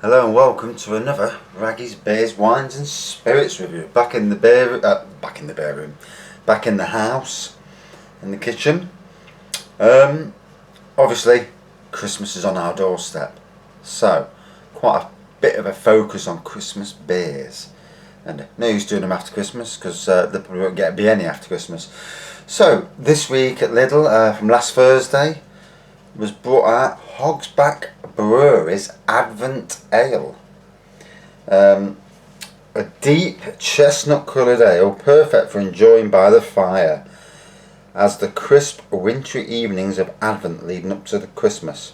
Hello and welcome to another Raggy's Beers, Wines and Spirits review. Back in the house, in the kitchen. Obviously, Christmas is on our doorstep, so quite a bit of a focus on Christmas beers. And no use doing them after Christmas because there probably won't be any after Christmas. So this week at Lidl, from last Thursday, was brought out Hogs Brewery's Advent Ale. A deep chestnut coloured ale, perfect for enjoying by the fire as the crisp wintry evenings of Advent leading up to the Christmas.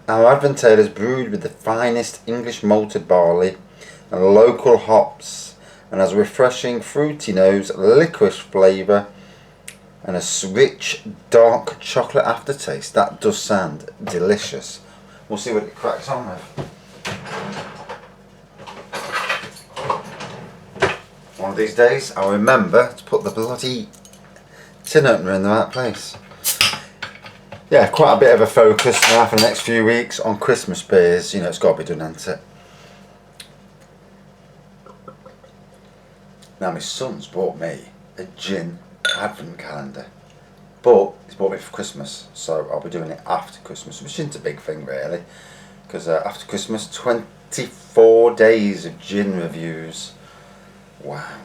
Our Advent Ale is brewed with the finest English malted barley and local hops and has a refreshing fruity nose, licorice flavour and a rich dark chocolate aftertaste. That does sound delicious. We'll see what it cracks on with. One of these days I'll remember to put the bloody tin opener in the right place. Yeah, quite a bit of a focus now for the next few weeks on Christmas beers. You know, it's got to be done, hasn't it? Now my son's bought me a gin advent calendar, but he's bought me for Christmas, so I'll be doing it after Christmas, which isn't a big thing really, because after Christmas 24 days of gin reviews. Wow.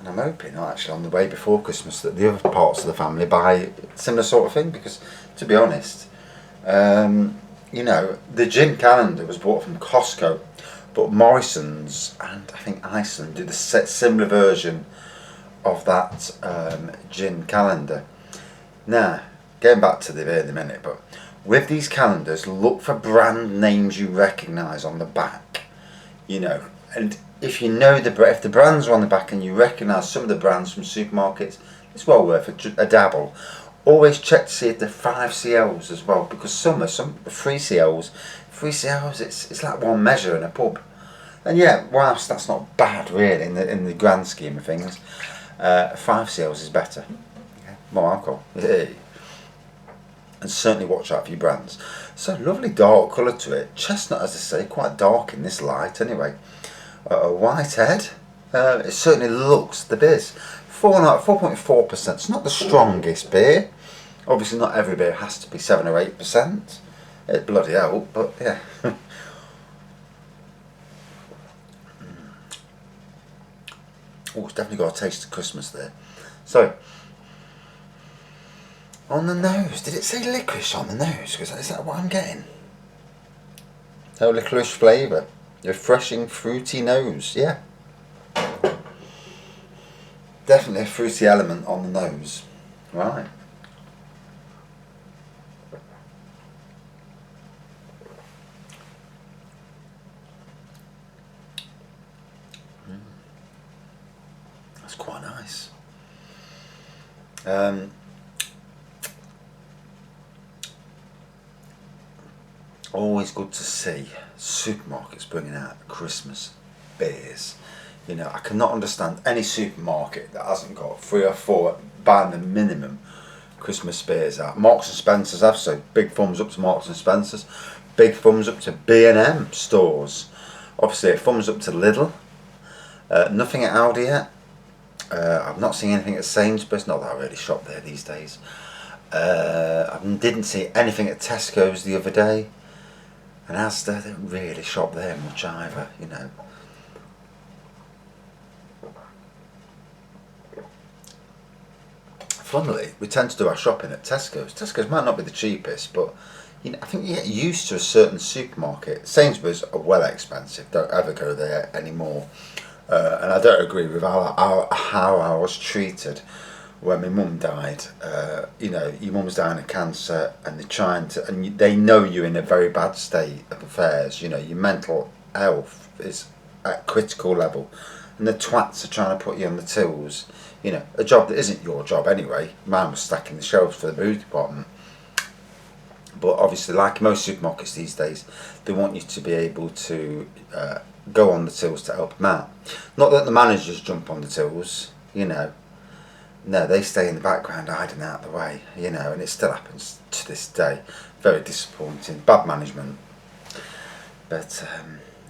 And I'm hoping actually on the way before Christmas that the other parts of the family buy similar sort of thing, because to be honest, you know, the gin calendar was bought from Costco, but Morrison's and I think Iceland do the similar version of that gin calendar. Now, getting back to the beer in a minute, but with these calendars, look for brand names you recognise on the back. You know, and if you know if the brands are on the back and you recognise some of the brands from supermarkets, it's well worth a dabble. Always check to see if they're 5CLs as well, because some 3CLs. 3CLs, it's like one measure in a pub. And yeah, whilst that's not bad really in the grand scheme of things, 5CLs is better. Okay. More alcohol. Hey. And certainly watch out for your brands. So lovely dark colour to it. Chestnut, as I say, quite dark in this light anyway. A white head. It certainly looks the biz. 4.4%. It's not the strongest beer. Obviously not every beer has to be 7 or 8%. It bloody hell, but yeah. Oh, it's definitely got a taste of Christmas there. So, on the nose, did it say licorice on the nose? Because is that what I'm getting? Oh, licorice flavour. Refreshing fruity nose, yeah. Definitely a fruity element on the nose. Right. That's quite nice. Always good to see supermarkets bringing out Christmas beers. You know, I cannot understand any supermarket that hasn't got 3 or 4, by the minimum, Christmas beers out. Marks and Spencer's have, so big thumbs up to Marks and Spencer's. Big thumbs up to B&M stores. Obviously a thumbs up to Lidl. Nothing at Aldi yet. I've not seen anything at Sainsbury's, not that I really shop there these days. I didn't see anything at Tesco's the other day. And Asda, they don't really shop there much either, you know. Funnily, we tend to do our shopping at Tesco's. Tesco's might not be the cheapest, but you know, I think you get used to a certain supermarket. Sainsbury's are well expensive, don't ever go there anymore. And I don't agree with how I was treated when my mum died. You know, your mum's dying of cancer, and they're trying to, and they know you're in a very bad state of affairs. You know, your mental health is at critical level, and the twats are trying to put you on the tills. You know, a job that isn't your job anyway. Mine was stacking the shelves for the booze department. But obviously, like most supermarkets these days, they want you to be able to go on the tills to help them out. Not that the managers jump on the tills, you know. No, they stay in the background hiding out of the way, you know, and it still happens to this day. Very disappointing. Bad management, But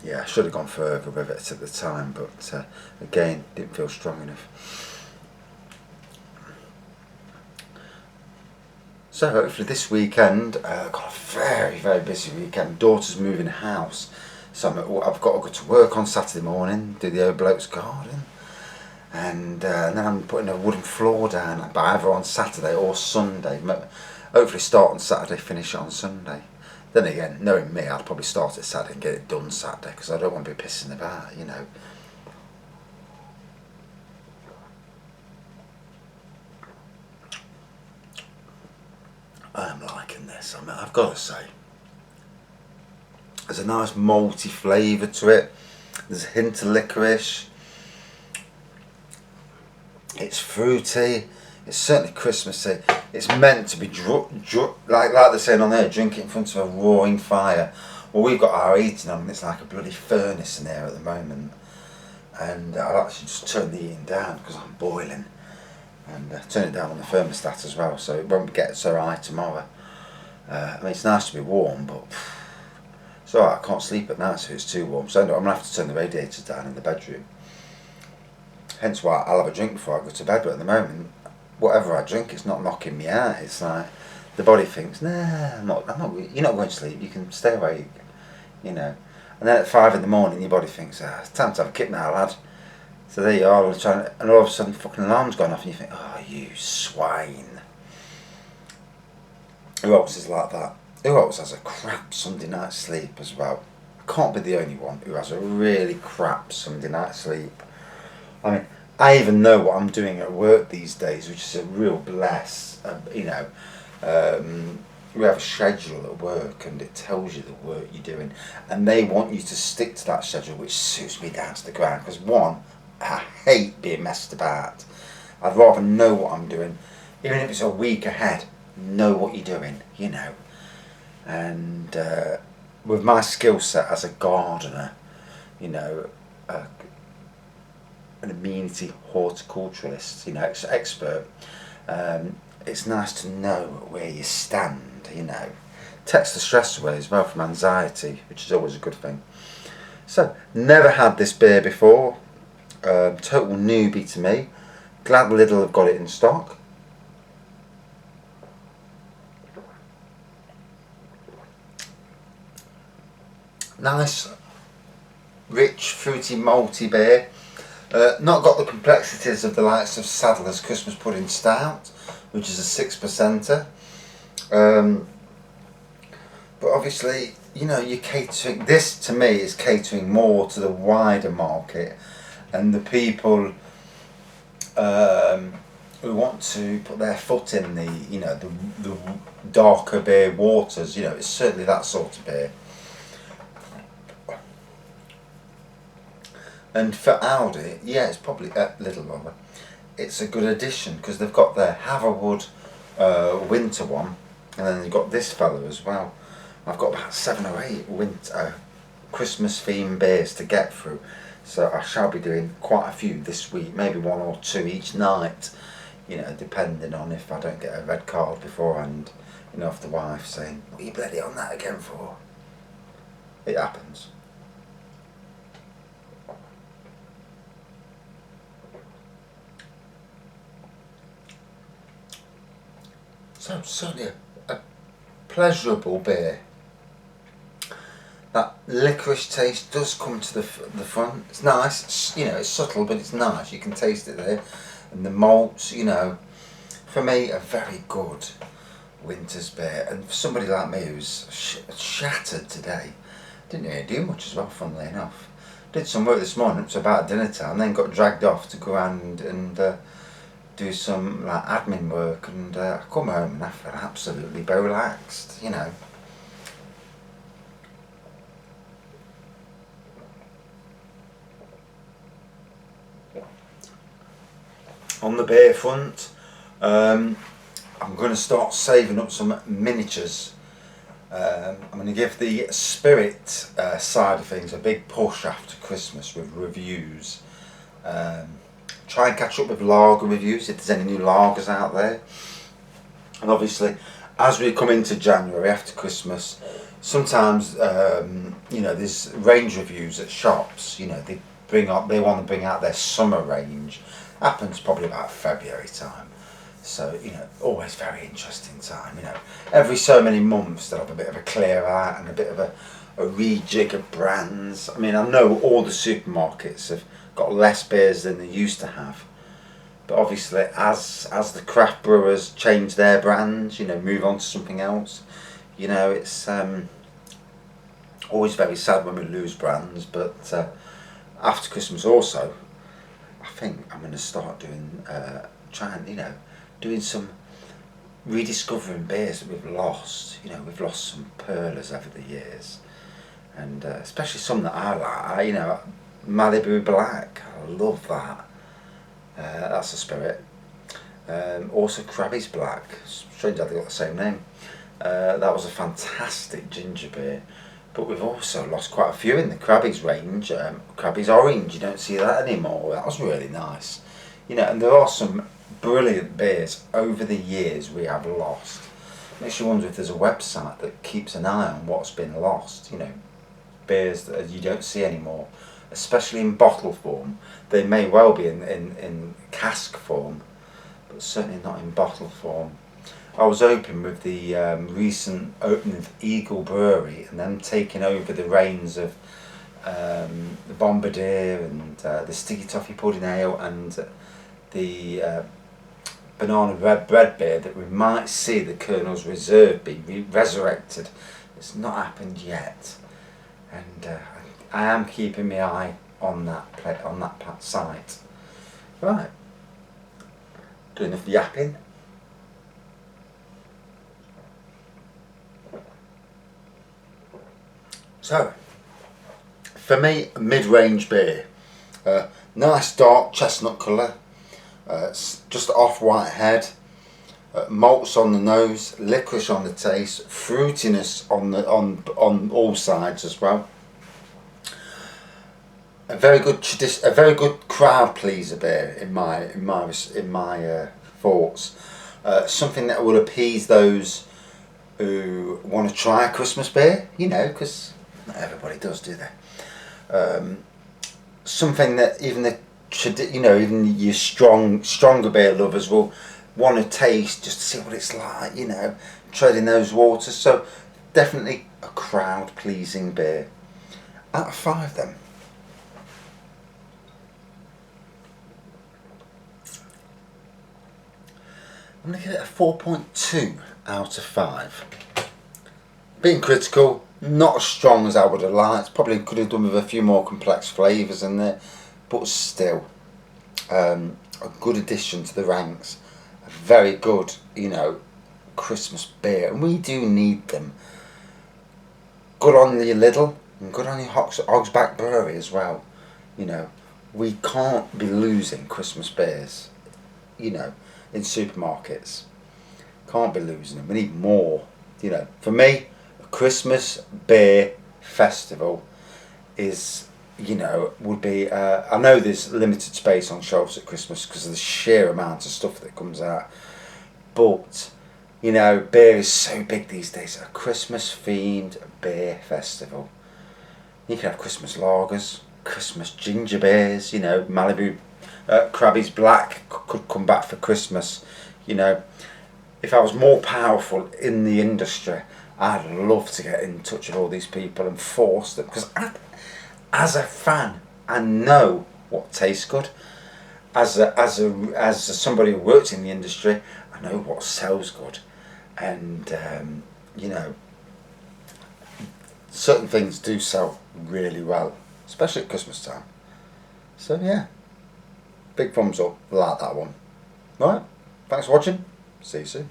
yeah, I should have gone further with it at the time, but again, didn't feel strong enough. So hopefully this weekend, I've got a very, very busy weekend. Daughter's moving house, so I've got to go to work on Saturday morning, do the old bloke's garden, and then I'm putting a wooden floor down, but either on Saturday or Sunday. Hopefully start on Saturday, finish it on Sunday. Then again, knowing me, I'll probably start it Saturday and get it done Saturday, because I don't want to be pissing about, you know. I'm liking this, I've got to say. There's a nice malty flavour to it. There's a hint of licorice. It's fruity. It's certainly Christmassy. It's meant to be like they're saying on there, drink it in front of a roaring fire. Well, we've got our heating on, and it's like a bloody furnace in there at the moment. And I'll actually just turn the heating down because I'm boiling, and turn it down on the thermostat as well, so it won't get so high tomorrow. I mean, it's nice to be warm, but it's alright. I can't sleep at night, so it's too warm. So I'm going to have to turn the radiators down in the bedroom. Hence why I'll have a drink before I go to bed, but at the moment, whatever I drink, it's not knocking me out. It's like the body thinks, nah, I'm not. You're not going to sleep. You can stay awake, you know. And then at 5 in the morning, your body thinks, it's time to have a kip now, lad. So there you are, and all of a sudden, fucking alarm's gone off, and you think, oh, you swine. Who else is like that? Who else has a crap Sunday night sleep as well? I can't be the only one who has a really crap Sunday night sleep. I mean, I even know what I'm doing at work these days, which is a real bless. You know, we have a schedule at work, and it tells you the work you're doing, and they want you to stick to that schedule, which suits me down to the ground. Because one, I hate being messed about. I'd rather know what I'm doing, even if it's a week ahead. Know what you're doing, you know. And with my skill set as a gardener, you know, an amenity horticulturalist, you know, expert, it's nice to know where you stand, you know. Takes the stress away as well from anxiety, which is always a good thing. So, never had this beer before, total newbie to me. Glad Lidl have got it in stock. Nice, rich, fruity, malty beer. Not got the complexities of the likes of Sadler's Christmas Pudding Stout, which is a 6%er. But obviously, you know, you're catering. This to me is catering more to the wider market and the people who want to put their foot in the, you know, the darker beer waters. You know, it's certainly that sort of beer. And for Aldi, yeah, it's probably Lidl rather. It's a good addition because they've got their Haverwood winter one, and then they've got this fella as well. I've got about 7 or 8 winter Christmas themed beers to get through, so I shall be doing quite a few this week, maybe 1 or 2 each night. You know, depending on if I don't get a red card beforehand. You know, off the wife saying, "What are you bloody on that again for?" It happens. So certainly a pleasurable beer. That licorice taste does come to the front. It's nice. It's, you know, it's subtle, but it's nice. You can taste it there, and the malts. You know, for me, a very good winter's beer. And for somebody like me who's shattered today, didn't really do much as well. Funnily enough, did some work this morning up to about dinner time, then got dragged off to go and do some like admin work, and I come home and I feel absolutely relaxed, you know. On the beer front, I'm going to start saving up some miniatures. I'm going to give the spirit side of things a big push after Christmas with reviews. Try and catch up with lager reviews if there's any new lagers out there. And obviously, as we come into January after Christmas, sometimes there's range reviews at shops. They want to bring out their summer range. Happens probably about February time. So, always very interesting time. Every so many months they'll have a bit of a clear out and a bit of a rejig of brands. I mean, I know all the supermarkets have got less beers than they used to have. But obviously, as the craft brewers change their brands, move on to something else, it's always very sad when we lose brands. But after Christmas also, I think I'm going to start doing some rediscovering beers that we've lost. We've lost some pearlers over the years, and especially some that I like. Malibu Black, I love that. That's a spirit. Also Krabby's Black. Strange how they got the same name. That was a fantastic ginger beer. But we've also lost quite a few in the Krabby's range. Krabby's Orange, you don't see that anymore. That was really nice. And there are some brilliant beers over the years we have lost. Makes you wonder if there's a website that keeps an eye on what's been lost. Beers that you don't see anymore, especially in bottle form. They may well be in cask form, but certainly not in bottle form. I was hoping with the recent opening of Eagle Brewery and them taking over the reins of the Bombardier and the Sticky Toffee Pudding Ale and the Banana Red Bread beer, that we might see the Colonel's Reserve be resurrected. It's not happened yet, and I am keeping my eye on that site. Right, doing enough yapping. So, for me, mid-range beer. Nice dark chestnut colour, just off-white head, malts on the nose, licorice on the taste, fruitiness on all sides as well. A very good crowd pleaser beer in my thoughts. Something that will appease those who want to try a Christmas beer, because not everybody does, do they? Something that even your stronger beer lovers will want to taste just to see what it's like, treading those waters. So definitely a crowd pleasing beer. Out of 5 then. I'm going to give it a 4.2 out of 5. Being critical, not as strong as I would have liked. Probably could have done with a few more complex flavours in there, but still a good addition to the ranks. A very good, Christmas beer, and we do need them. Good on your Lidl and good on your Hogs Brewery as well. We can't be losing Christmas beers. In supermarkets, can't be losing them. We need more. For me, a Christmas beer festival is, would be. I know there's limited space on shelves at Christmas because of the sheer amount of stuff that comes out, but beer is so big these days. A Christmas themed beer festival. You can have Christmas lagers, Christmas ginger beers. Malibu. Krabby's Black could come back for Christmas. If I was more powerful in the industry, I'd love to get in touch with all these people and force them, because as a fan, I know what tastes good. As somebody who works in the industry, I know what sells good, and certain things do sell really well, especially at Christmas time. So yeah. Big thumbs up, like that one. Right, thanks for watching, see you soon.